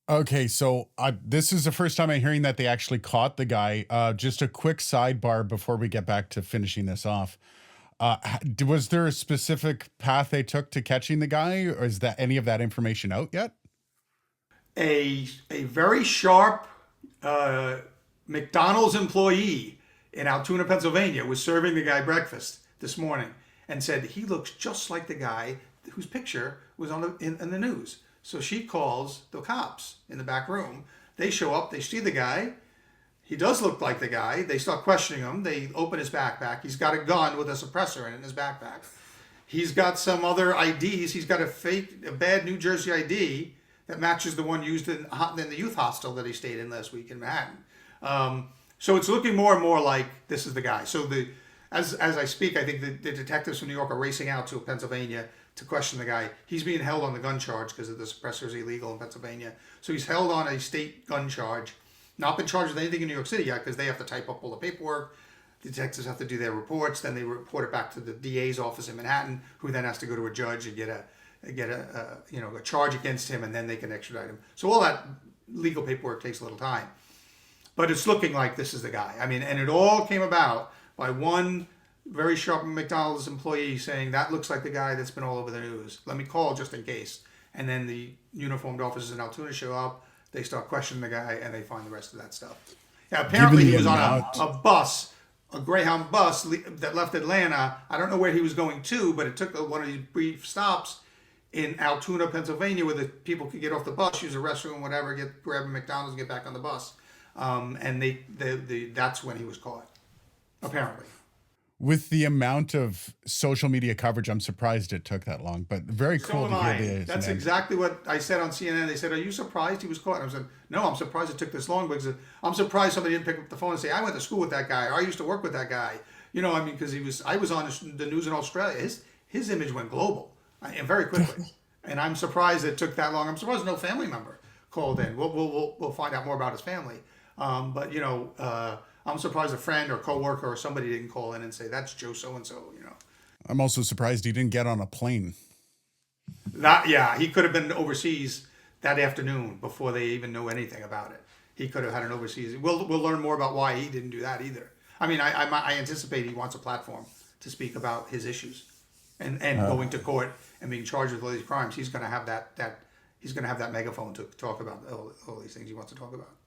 Okay, so this is the first time I'm hearing that they actually caught the guy. Just a quick sidebar before we get back to finishing this off. Was there a specific path they took to catching the guy, or is that any of that information out yet? A very sharp uh, McDonald's employee in Altoona, Pennsylvania, was serving the guy breakfast this morning and said he looks just like the guy whose picture was on in the news. So she calls the cops in the back room. They show up. They see the guy. He does look like the guy. They start questioning him. They open his backpack. He's got a gun with a suppressor in his backpack. He's got some other IDs. He's got a bad New Jersey ID that matches the one used in the youth hostel that he stayed in last week in Manhattan. So it's looking more and more like this is the guy. So as I speak, I think the detectives from New York are racing out to Pennsylvania to question the guy. He's being held on the gun charge because the suppressor is illegal in Pennsylvania. So he's held on a state gun charge. Not been charged with anything in New York City yet because they have to type up all the paperwork. The detectives have to do their reports. Then they report it back to the DA's office in Manhattan, who then has to go to a judge and get a charge against him, and then they can extradite him. So all that legal paperwork takes a little time. But it's looking like this is the guy. I mean, and it all came about by one very sharp McDonald's employee saying, that looks like the guy that's been all over the news. Let me call just in case. And then the uniformed officers in Altoona show up. They start questioning the guy, and they find the rest of that stuff. Yeah, Given apparently he the was on amount, a bus, a Greyhound bus that left Atlanta. I don't know where he was going to, but it took one of these brief stops in Altoona, Pennsylvania, where the people could get off the bus, use a restroom, whatever, grab a McDonald's, and get back on the bus. And that's when he was caught, apparently. with the amount of social media coverage, I'm surprised it took that long. But very So cool am to hear I. the That's name. exactly what I said on CNN. They said, "Are you surprised he was caught?" And I said, "No, I'm surprised it took this long because I'm surprised somebody didn't pick up the phone and say I went to school with that guy. Or I used to work with that guy." I mean, because I was on the news in Australia. His image went global and very quickly. And I'm surprised it took that long. I'm surprised no family member called in. We'll find out more about his family. But I'm surprised a friend or coworker or somebody didn't call in and say that's Joe so and so. I'm also surprised he didn't get on a plane. Not yeah, he could have been overseas that afternoon before they even knew anything about it. He could have had an overseas. We'll learn more about why he didn't do that either. I mean, I anticipate he wants a platform to speak about his issues, and Uh, going to court and being charged with all these crimes. He's going to have that he's going to have that megaphone to talk about all these things he wants to talk about.